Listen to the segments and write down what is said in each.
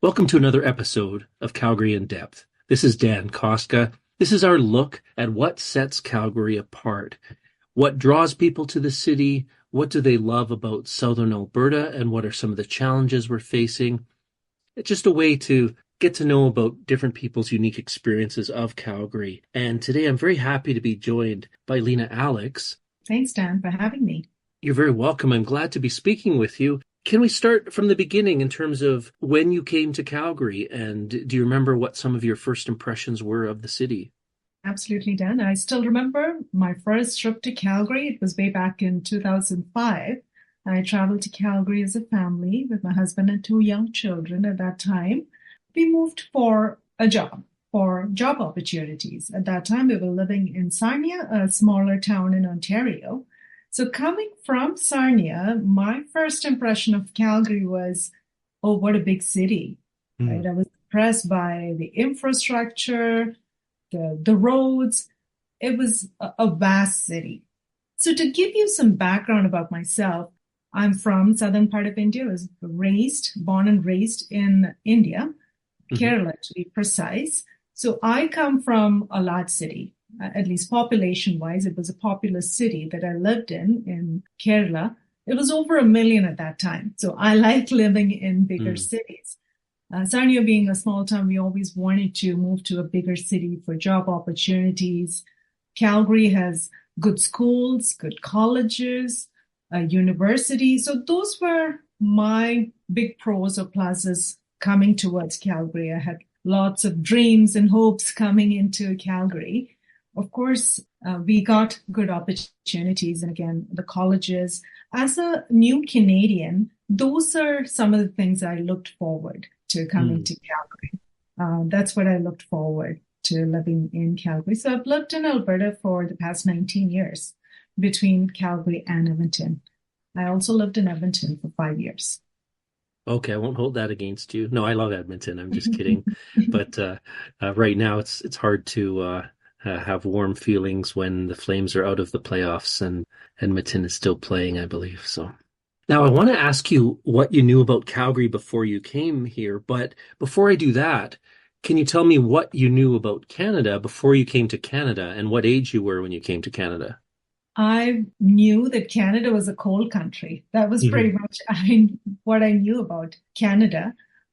Welcome to another episode of Calgary in Depth. This is Dan Kostka. This is our look at what sets Calgary apart. What draws people to the city? What do they love about Southern Alberta? And what are some of the challenges we're facing? It's just a way to get to know about different people's unique experiences of Calgary. And today I'm very happy to be joined by Leena Alex. Thanks, Dan, for having me. You're very welcome. I'm glad to be speaking with you. Can we start from the beginning in terms of when you came to Calgary? And do you remember what some of your first impressions were of the city? Absolutely, Dan. I still remember my first trip to Calgary. It was way back in 2005. I traveled to Calgary as a family with my husband and two young children at that time. We moved for job opportunities. At that time, we were living in Sarnia, a smaller town in Ontario. So coming from Sarnia, my first impression of Calgary was, oh, what a big city, right? I was impressed by the infrastructure, the roads. It was a vast city. So to give you some background about myself, I'm from southern part of India. I was born and raised in India, Kerala to be precise. So I come from a large city. At least population-wise, it was a populous city that I lived in Kerala. It was over 1 million at that time. So I like living in bigger cities. Sarnia being a small town, we always wanted to move to a bigger city for job opportunities. Calgary has good schools, good colleges, a university. So those were my big pros or pluses coming towards Calgary. I had lots of dreams and hopes coming into Calgary. Of course, we got good opportunities. And again, the colleges. As a new Canadian, those are some of the things I looked forward to coming to Calgary. That's what I looked forward to living in Calgary. So I've lived in Alberta for the past 19 years between Calgary and Edmonton. I also lived in Edmonton for 5 years. Okay, I won't hold that against you. No, I love Edmonton. I'm just kidding. But right now, it's hard to have warm feelings when the Flames are out of the playoffs and Edmonton is still playing, I believe. So now I want to ask you what you knew about Calgary before you came here. But before I do that, can you tell me what you knew about Canada before you came to Canada and what age you were when you came to Canada? I knew that Canada was a cold country. That was pretty much what I knew about Canada.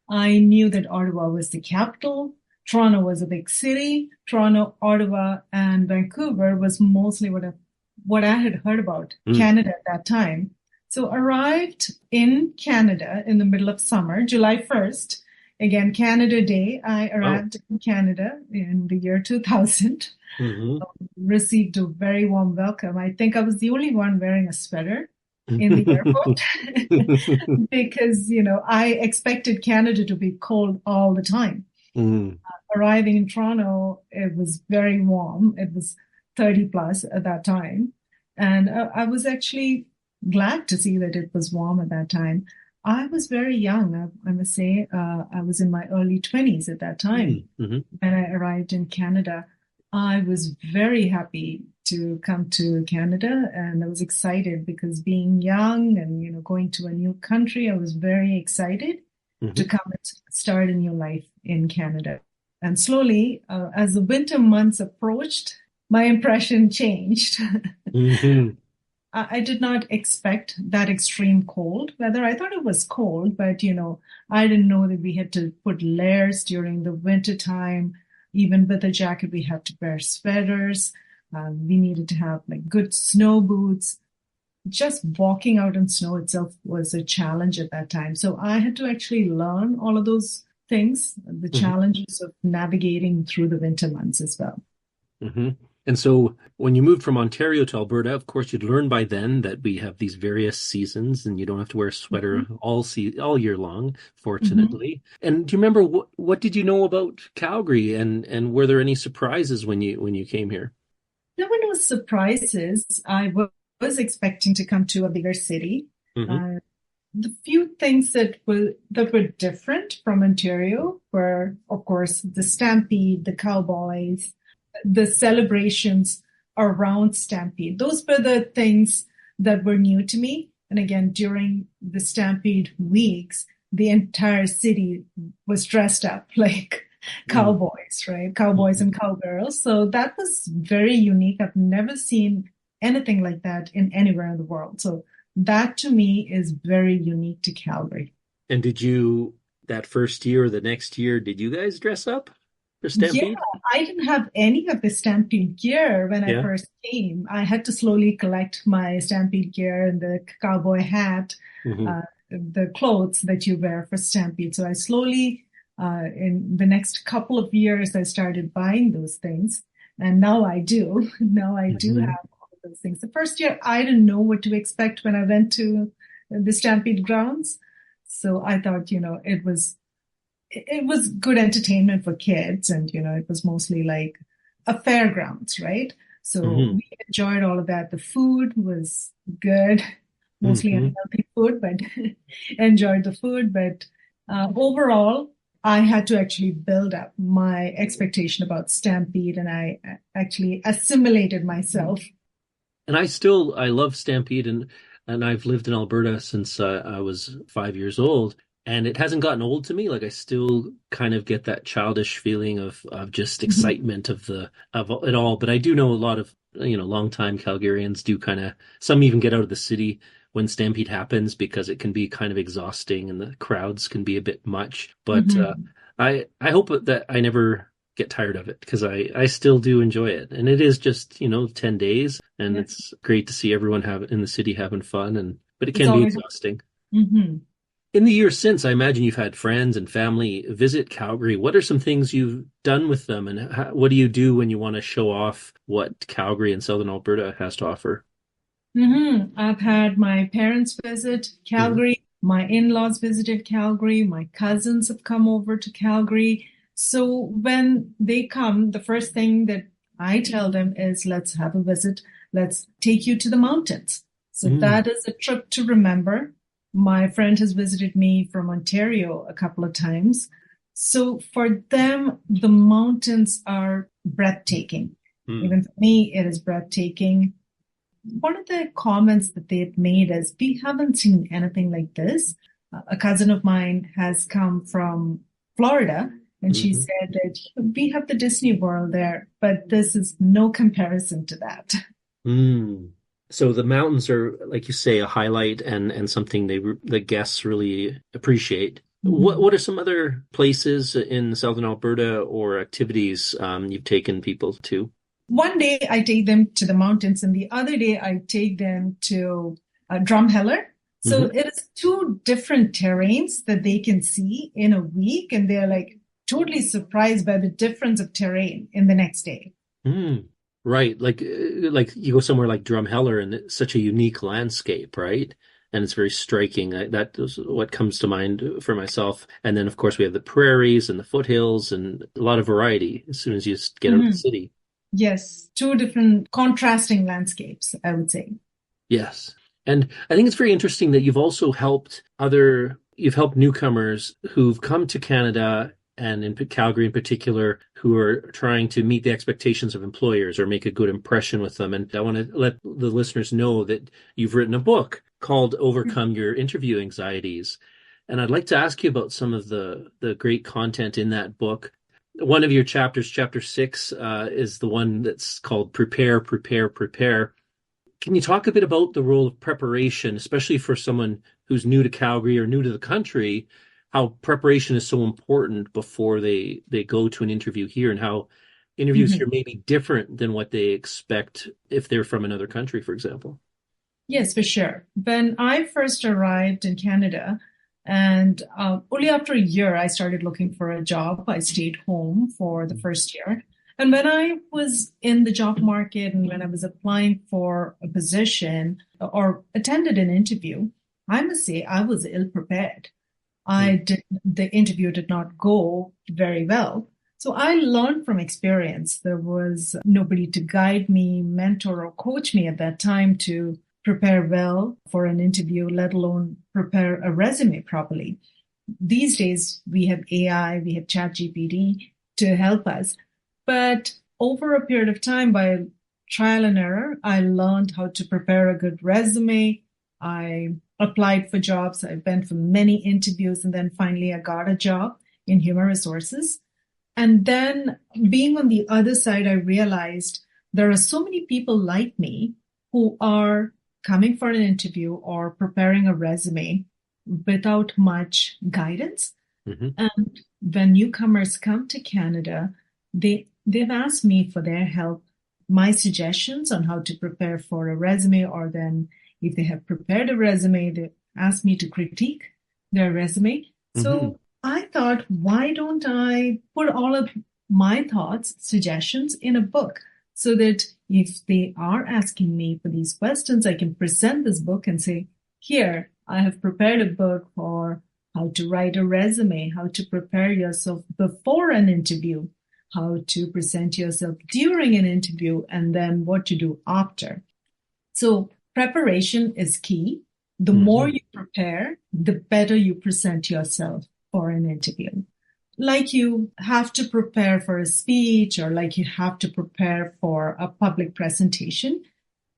I knew that Ottawa was the capital. Toronto was a big city. Toronto, Ottawa, and Vancouver was mostly what I had heard about Canada at that time. So arrived in Canada in the middle of summer, July 1st. Again, Canada Day. I arrived in Canada in the year 2000. Received a very warm welcome. I think I was the only one wearing a sweater in the airport because, I expected Canada to be cold all the time. Arriving in Toronto, it was very warm. It was 30 plus at that time. And I was actually glad to see that it was warm at that time. I was very young, I must say. I was in my early 20s at that time when I arrived in Canada. I was very happy to come to Canada, and I was excited because being young and, going to a new country, I was very excited to come and start a new life in Canada. And slowly, as the winter months approached, my impression changed. I did not expect that extreme cold weather. I thought it was cold, but, I didn't know that we had to put layers during the winter time. Even with a jacket, we had to wear sweaters. We needed to have good snow boots. Just walking out in snow itself was a challenge at that time. So I had to actually learn all of those things, the challenges of navigating through the winter months as well. And so when you moved from Ontario to Alberta, of course, you'd learned by then that we have these various seasons and you don't have to wear a sweater all year long, fortunately. And do you remember what did you know about Calgary and were there any surprises when you came here? There were no surprises. I was expecting to come to a bigger city. The few things that were different from Ontario were, of course, the Stampede, the Cowboys, the celebrations around Stampede. Those were the things that were new to me. And again, during the Stampede weeks, the entire city was dressed up like cowboys, right? Cowboys and cowgirls. So that was very unique. I've never seen anything like that in anywhere in the world. So that to me is very unique to Calgary. And did you, that first year or the next year, did you guys dress up for Yeah, Stampede? I didn't have any of the Stampede gear when I Yeah. first came. I had to slowly collect my Stampede gear and the cowboy hat, Hmm. the clothes that you wear for Stampede. So I slowly, in the next couple of years, I started buying those things. And now I do. Now I do Hmm. have all of those things. The first year, I didn't know what to expect when I went to the Stampede grounds. So I thought, it was good entertainment for kids, and it was mostly like a fairgrounds, right? So Hmm. we enjoyed all of that. The food was good, mostly Hmm. unhealthy food, but enjoyed the food. But overall, I had to actually build up my expectation about Stampede, and I actually assimilated myself. And I love Stampede, and I've lived in Alberta since I was 5 years old, and it hasn't gotten old to me. Like I still kind of get that childish feeling of just Mhm. excitement of it all. But I do know a lot of longtime Calgarians do kind of, some even get out of the city when Stampede happens because it can be kind of exhausting and the crowds can be a bit much. But Mhm. I hope that I never get tired of it because I still do enjoy it. And it is just, 10 days and Yeah, it's great to see everyone have in the city having fun but it it's can be always. exhausting. Mhm. In the years since, I imagine you've had friends and family visit Calgary. What are some things you've done with them and what do you do when you want to show off what Calgary and Southern Alberta has to offer? I've had my parents visit Hmm. Calgary. My in-laws visited Calgary. My cousins have come over to Calgary. So when they come, the first thing that I tell them is, let's have a visit. Let's take you to the mountains. So Mm. that is a trip to remember. My friend has visited me from Ontario a couple of times. So for them, the mountains are breathtaking. Mm. Even for me, it is breathtaking. One of the comments that they've made is, we haven't seen anything like this. A cousin of mine has come from Florida, and she Hmm. said that we have the Disney World there, but this is no comparison to that. Mm. So the mountains are, like you say, a highlight and something the guests really appreciate. What Mhm. are some other places in Southern Alberta or activities you've taken people to? One day I take them to the mountains, and the other day I take them to Drumheller. So Hmm. it is two different terrains that they can see in a week, and they're like totally surprised by the difference of terrain in the next day. Mm. Right, like you go somewhere like Drumheller and it's such a unique landscape, right? And it's very striking. That is what comes to mind for myself. And then, of course, we have the prairies and the foothills and a lot of variety as soon as you get out of the Mhm. city. Yes, two different contrasting landscapes, I would say. Yes. And I think it's very interesting that you've helped newcomers who've come to Canada and in Calgary in particular, who are trying to meet the expectations of employers or make a good impression with them. And I want to let the listeners know that you've written a book called Overcome Your Interview Anxieties. And I'd like to ask you about some of the great content in that book. One of your chapters, chapter 6, is the one that's called Prepare, Prepare, Prepare. Can you talk a bit about the role of preparation, especially for someone who's new to Calgary or new to the country, how preparation is so important before they go to an interview here and how interviews here Mhm. may be different than what they expect if they're from another country, for example? Yes, for sure. When I first arrived in Canada, and only after a year, I started looking for a job. I stayed home for the first year. And when I was in the job market and when I was applying for a position or attended an interview, I must say I was ill prepared. The interview did not go very well. So I learned from experience. There was nobody to guide me, mentor, or coach me at that time to prepare well for an interview, let alone prepare a resume properly. These days, we have AI, we have ChatGPT to help us. But over a period of time, by trial and error, I learned how to prepare a good resume, I applied for jobs. I went for many interviews, and then finally I got a job in human resources. And then being on the other side, I realized there are so many people like me who are coming for an interview or preparing a resume without much guidance. Mm-hmm. And when newcomers come to Canada, they've asked me for their help, my suggestions on how to prepare for a resume, or then if they have prepared a resume, they ask me to critique their resume. Mm-hmm. So I thought, why don't I put all of my thoughts, suggestions in a book so that if they are asking me for these questions, I can present this book and say, here, I have prepared a book for how to write a resume, how to prepare yourself before an interview, how to present yourself during an interview, and then what to do after. So preparation is key. The more you prepare, the better you present yourself for an interview. Like you have to prepare for a speech, or like you have to prepare for a public presentation,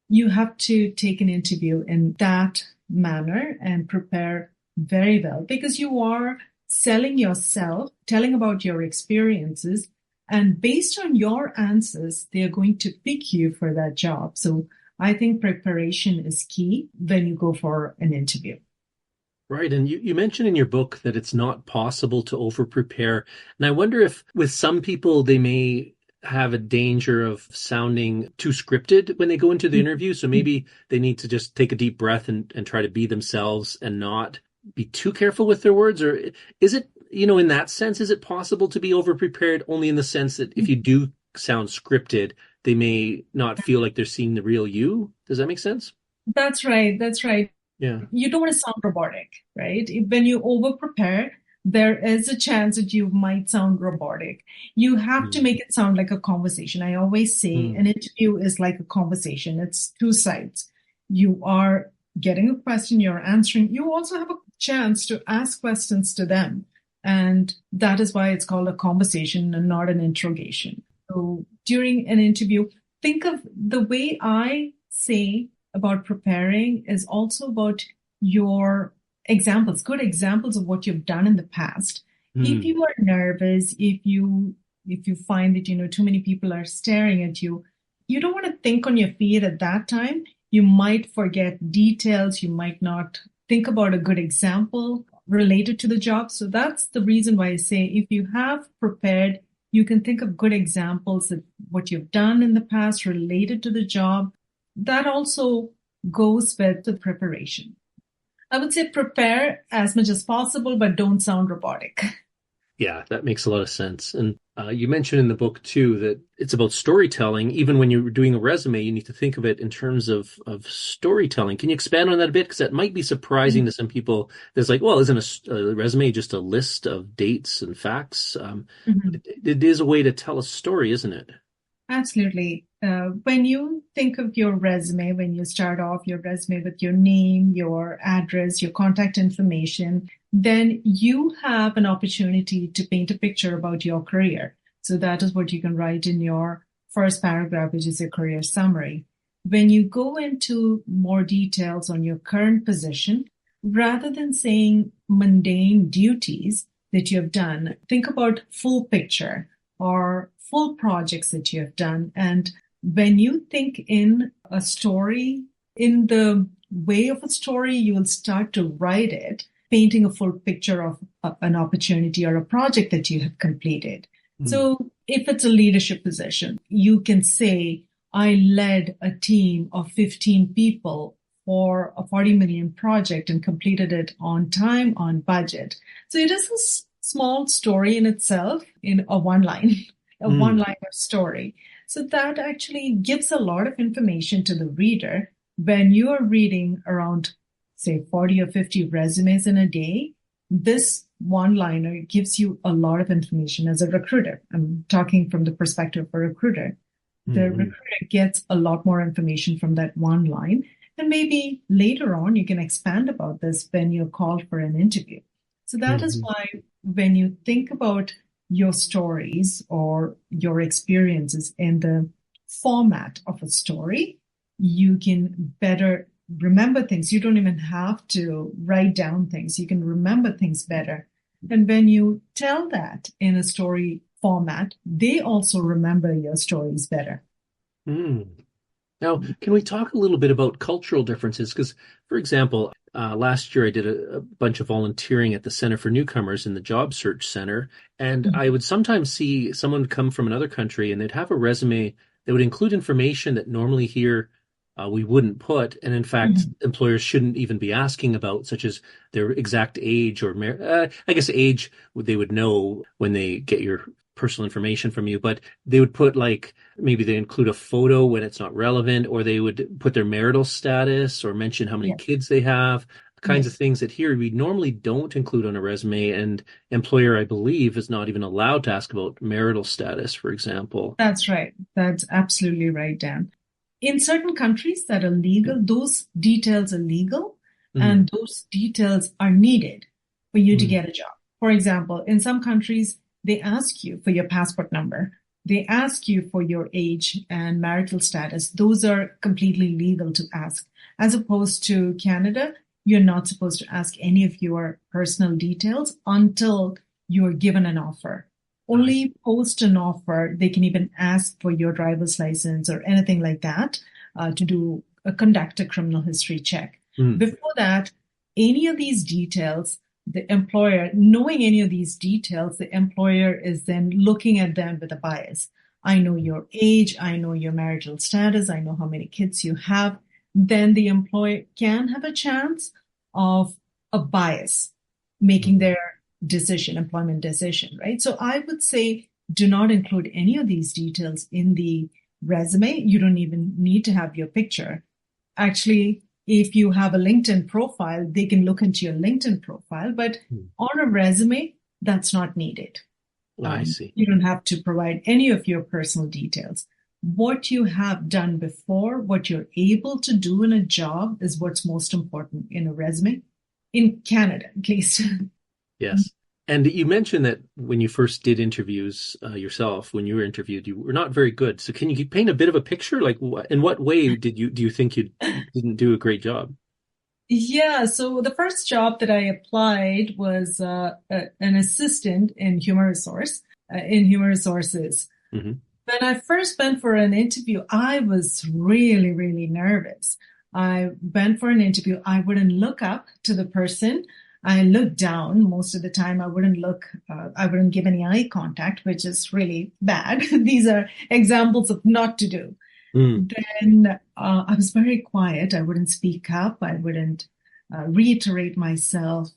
you have to take an interview in that manner and prepare very well, because you are selling yourself, telling about your experiences, and based on your answers, they are going to pick you for that job. So I think preparation is key when you go for an interview. Right. And you mentioned in your book that it's not possible to over-prepare. And I wonder if with some people, they may have a danger of sounding too scripted when they go into the interview. So maybe they need to just take a deep breath and try to be themselves and not be too careful with their words. Or is it, in that sense, is it possible to be over-prepared only in the sense that if you do sound scripted, they may not feel like they're seeing the real you? Does that make sense? That's right. That's right. Yeah. You don't want to sound robotic, right? When you over-prepare, there is a chance that you might sound robotic. You have to make it sound like a conversation. I always say an interview is like a conversation. It's two sides. You are getting a question, you're answering. You also have a chance to ask questions to them. And that is why it's called a conversation and not an interrogation. So during an interview, think of the way I say about preparing is also about your examples, good examples of what you've done in the past. If you are nervous, if you find that, too many people are staring at you, you don't want to think on your feet at that time. You might forget details. You might not think about a good example related to the job. So that's the reason why I say if you have prepared, you can think of good examples of what you've done in the past related to the job. That also goes with the preparation. I would say prepare as much as possible, but don't sound robotic. Yeah, that makes a lot of sense. And you mentioned in the book, too, that it's about storytelling. Even when you're doing a resume, you need to think of it in terms of storytelling. Can you expand on that a bit? Because that might be surprising to some people. There's like, well, isn't a resume just a list of dates and facts? It is a way to tell a story, isn't it? Absolutely. When you think of your resume, when you start off your resume with your name, your address, your contact information, then you have an opportunity to paint a picture about your career. So that is what you can write in your first paragraph, which is your career summary. When you go into more details on your current position, rather than saying mundane duties that you have done, think about full picture or full projects that you have done. And when you think in a story, in the way of a story, you will start to write it, painting a full picture of an opportunity or a project that you have completed. So if it's a leadership position, you can say, I led a team of 15 people for a 40 million project and completed it on time, on budget. So it is a small story in itself, in a one-liner story. So that actually gives a lot of information to the reader. When you are reading around, say, 40 or 50 resumes in a day, this one-liner gives you a lot of information as a recruiter. I'm talking from the perspective of a recruiter. The recruiter gets a lot more information from that one line. And maybe later on, you can expand about this when you're called for an interview. So that is why when you think about your stories or your experiences in the format of a story, you can better remember things. You don't even have to write down things. You can remember things better. And when you tell that in a story format, they also remember your stories better. Mm. Now, can we talk a little bit about cultural differences? Because, for example, last year I did a bunch of volunteering at the Center for Newcomers in the Job Search Center, and I would sometimes see someone come from another country and they'd have a resume that would include information that normally here we wouldn't put, and in fact, employers shouldn't even be asking about, such as their exact age or, I guess, age they would know when they get your personal information from you, but they would put like maybe they include a photo when it's not relevant, or they would put their marital status or mention how many kids they have, kinds of things that here we normally don't include on a resume. And employer, I believe, is not even allowed to ask about marital status, for example. That's right. That's absolutely right, Dan. In certain countries that are legal, those details are legal, and those details are needed for you to get a job. For example, in some countries, they ask you for your passport number. They ask you for your age and marital status. Those are completely legal to ask. As opposed to Canada, you're not supposed to ask any of your personal details until you're given an offer. Only post an offer, they can even ask for your driver's license or anything like that to conduct a criminal history check. Before that, any of these details, the employer, knowing any of these details, the employer is then looking at them with a bias. I know your age, I know your marital status, I know how many kids you have. Then the employer can have a chance of a bias making their employment decision, right? So I would say do not include any of these details in the resume. You don't even need to have your picture. Actually, if you have a LinkedIn profile, they can look into your LinkedIn profile, but on a resume, that's not needed. I see. You don't have to provide any of your personal details. What you have done before, what you're able to do in a job is what's most important in a resume, in Canada, at least. Yes. And you mentioned that when you first did interviews yourself, when you were interviewed, you were not very good. So can you paint a bit of a picture? Like, in what way do you think you didn't do a great job? Yeah, so the first job that I applied was an assistant in human resources. Mm-hmm. When I first went for an interview, I was really, really nervous. I went for an interview. I wouldn't look up to the person. I looked down most of the time. I wouldn't give any eye contact, which is really bad. These are examples of not to do. Then I was very quiet. I wouldn't speak up. I wouldn't reiterate myself.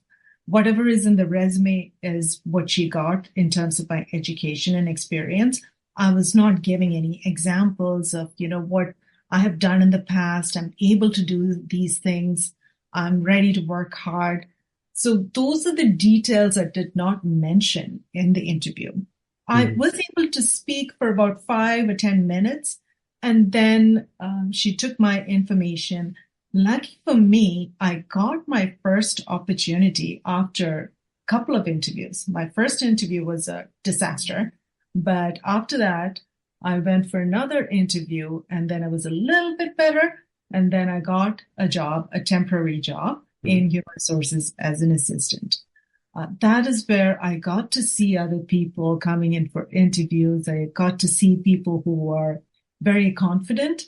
Whatever is in the resume is what she got in terms of my education and experience. I was not giving any examples of, what I have done in the past. I'm able to do these things. I'm ready to work hard. So those are the details I did not mention in the interview. I was able to speak for about 5 or 10 minutes, and then she took my information. Lucky for me, I got my first opportunity after a couple of interviews. My first interview was a disaster, but after that, I went for another interview, and then I was a little bit better, and then I got a job, a temporary job in human resources as an assistant. That is where I got to see other people coming in for interviews. I got to see people who are very confident.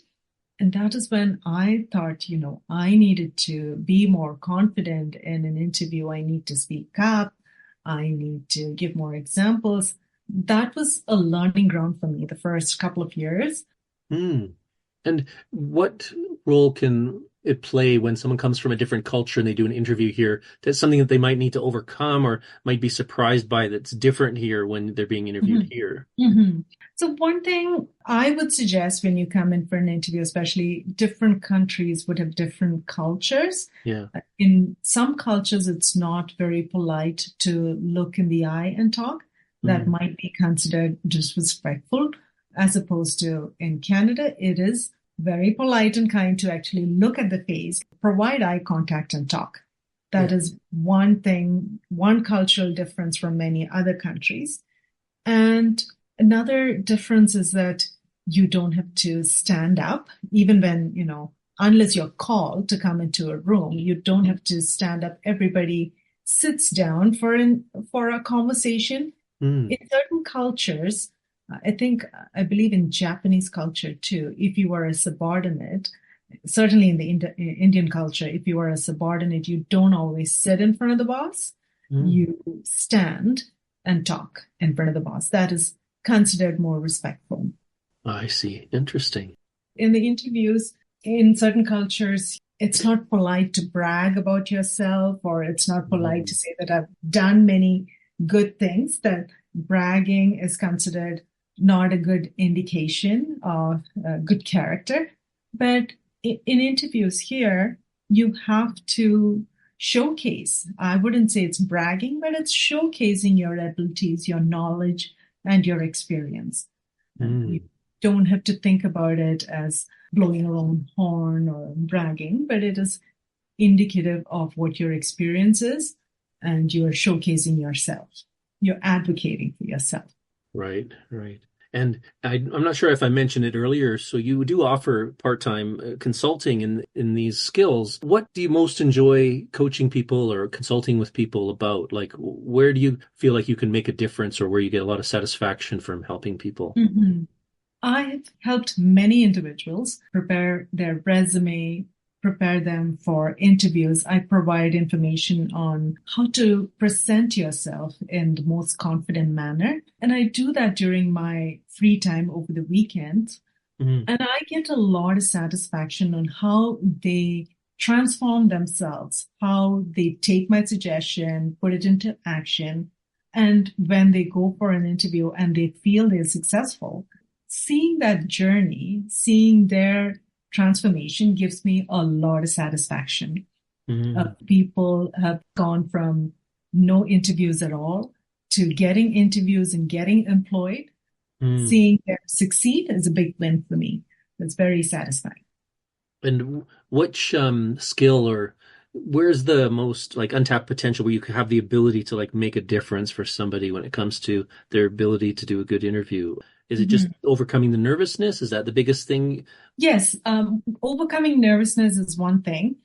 And that is when I thought, I needed to be more confident in an interview. I need to speak up. I need to give more examples. That was a learning ground for me the first couple of years. And what role can it play when someone comes from a different culture and they do an interview here? That's something that they might need to overcome or might be surprised by that's different here when they're being interviewed here. So one thing I would suggest when you come in for an interview, especially different countries would have different cultures. Yeah. In some cultures, it's not very polite to look in the eye and talk. That might be considered disrespectful, as opposed to in Canada, it is very polite and kind to actually look at the face, provide eye contact and talk. That is one thing, one cultural difference from many other countries. And another difference is that you don't have to stand up, even when, unless you're called to come into a room, you don't have to stand up. Everybody sits down for a conversation. In certain cultures, I believe in Japanese culture too, if you are a subordinate, certainly in the Indian culture, if you are a subordinate, you don't always sit in front of the boss. You stand and talk in front of the boss. That is considered more respectful. I see. Interesting. In the interviews, in certain cultures, it's not polite to brag about yourself, or it's not polite to say that I've done many good things. That bragging is considered not a good indication of good character. But in interviews here, you have to showcase. I wouldn't say it's bragging, but it's showcasing your abilities, your knowledge, and your experience. You don't have to think about it as blowing your own horn or bragging, but it is indicative of what your experience is, and you're showcasing yourself. You're advocating for yourself. Right. And I'm not sure if I mentioned it earlier, so you do offer part-time consulting in these skills. What do you most enjoy coaching people or consulting with people about? Like, where do you feel like you can make a difference, or where you get a lot of satisfaction from helping people? I've helped many individuals prepare their resume, prepare them for interviews. I provide information on how to present yourself in the most confident manner. And I do that during my free time over the weekends. And I get a lot of satisfaction on how they transform themselves, how they take my suggestion, put it into action. And when they go for an interview and they feel they're successful, seeing that journey, seeing their transformation gives me a lot of satisfaction. People have gone from no interviews at all to getting interviews and getting employed. Seeing them succeed is a big win for me. It's very satisfying. And which skill, or where's the most like untapped potential where you have the ability to like make a difference for somebody when it comes to their ability to do a good interview? Is it just overcoming the nervousness? Is that the biggest thing? Yes. Overcoming nervousness is one thing.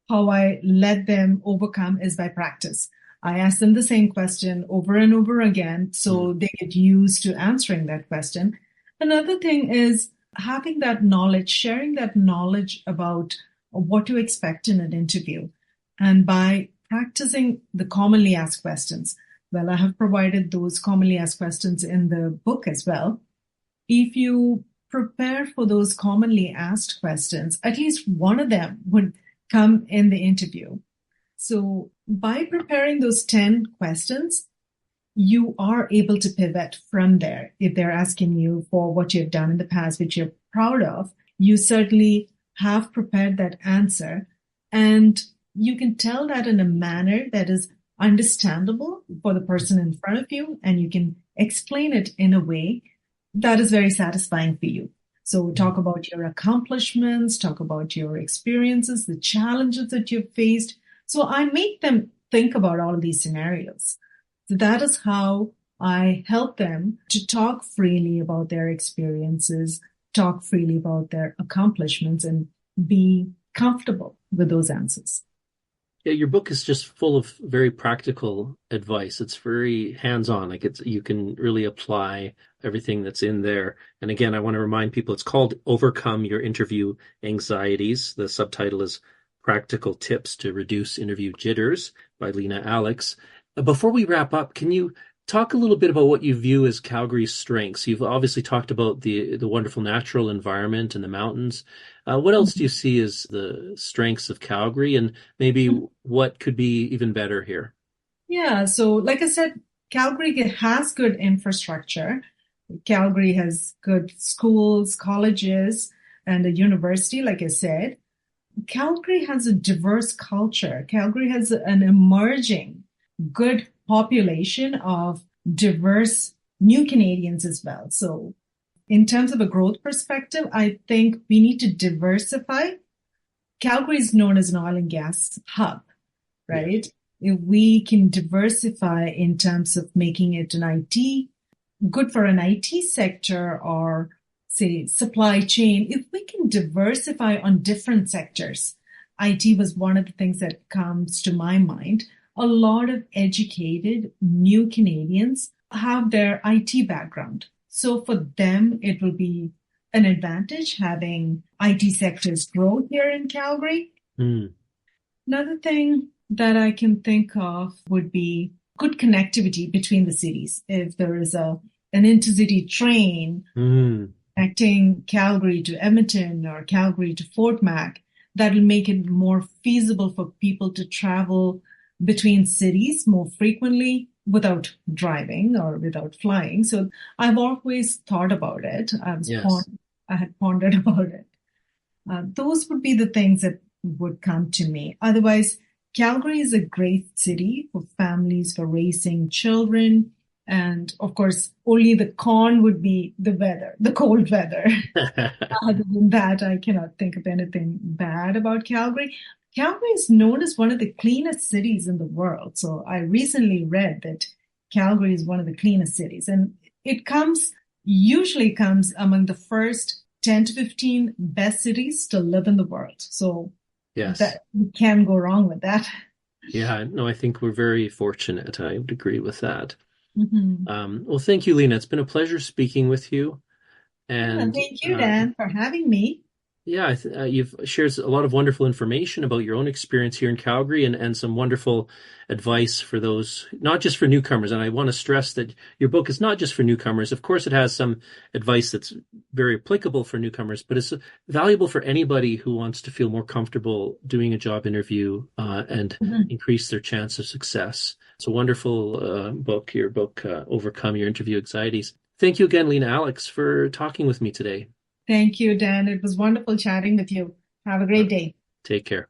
How I let them overcome is by practice. I ask them the same question over and over again, so they get used to answering that question. Another thing is having that knowledge, sharing that knowledge about what to expect in an interview. And by practicing the commonly asked questions, well, I have provided those commonly asked questions in the book as well. If you prepare for those commonly asked questions, at least one of them would come in the interview. So by preparing those 10 questions, you are able to pivot from there. If they're asking you for what you've done in the past, which you're proud of, you certainly have prepared that answer. And you can tell that in a manner that is understandable for the person in front of you, and you can explain it in a way that is very satisfying for you. So talk about your accomplishments, talk about your experiences, the challenges that you've faced. So I make them think about all of these scenarios. So that is how I help them to talk freely about their experiences, talk freely about their accomplishments, and be comfortable with those answers. Yeah, your book is just full of very practical advice. It's very hands-on. Like you can really apply everything that's in there. And again, I want to remind people it's called Overcome Your Interview Anxieties. The subtitle is Practical Tips to Reduce Interview Jitters by Leena Alex. Before we wrap up, can you talk a little bit about what you view as Calgary's strengths? You've obviously talked about the wonderful natural environment and the mountains. What else do you see as the strengths of Calgary, and maybe what could be even better here? Yeah, so like I said, Calgary has good infrastructure. Calgary has good schools, colleges, and a university, like I said. Calgary has a diverse culture. Calgary has an emerging good population of diverse new Canadians as well. So in terms of a growth perspective, I think we need to diversify. Calgary is known as an oil and gas hub, right? If we can diversify in terms of making it an IT, good for an IT sector or say, supply chain, if we can diversify on different sectors. IT was one of the things that comes to my mind. A lot of educated new Canadians have their IT background. So for them, it will be an advantage having IT sectors grow here in Calgary. Mm. Another thing that I can think of would be good connectivity between the cities. If there is an intercity train connecting Calgary to Edmonton or Calgary to Fort Mac, that'll make it more feasible for people to travel between cities more frequently without driving or without flying. So I've always thought about it. I had pondered about it. Those would be the things that would come to me. Otherwise, Calgary is a great city for families, for raising children. And of course, only the con would be the weather, the cold weather. Other than that, I cannot think of anything bad about Calgary. Calgary is known as one of the cleanest cities in the world. So I recently read that Calgary is one of the cleanest cities, and it usually comes among the first 10 to 15 best cities to live in the world. So yes, that you can't go wrong with that. Yeah, no, I think we're very fortunate. I would agree with that. Mm-hmm. Well, thank you, Leena. It's been a pleasure speaking with you. And thank you, Dan, for having me. Yeah, you've shared a lot of wonderful information about your own experience here in Calgary and some wonderful advice for those, not just for newcomers. And I want to stress that your book is not just for newcomers. Of course, it has some advice that's very applicable for newcomers, but it's valuable for anybody who wants to feel more comfortable doing a job interview and increase their chance of success. It's a wonderful book, your book, Overcome Your Interview Anxieties. Thank you again, Leena Alex, for talking with me today. Thank you, Dan. It was wonderful chatting with you. Have a great day. Take care.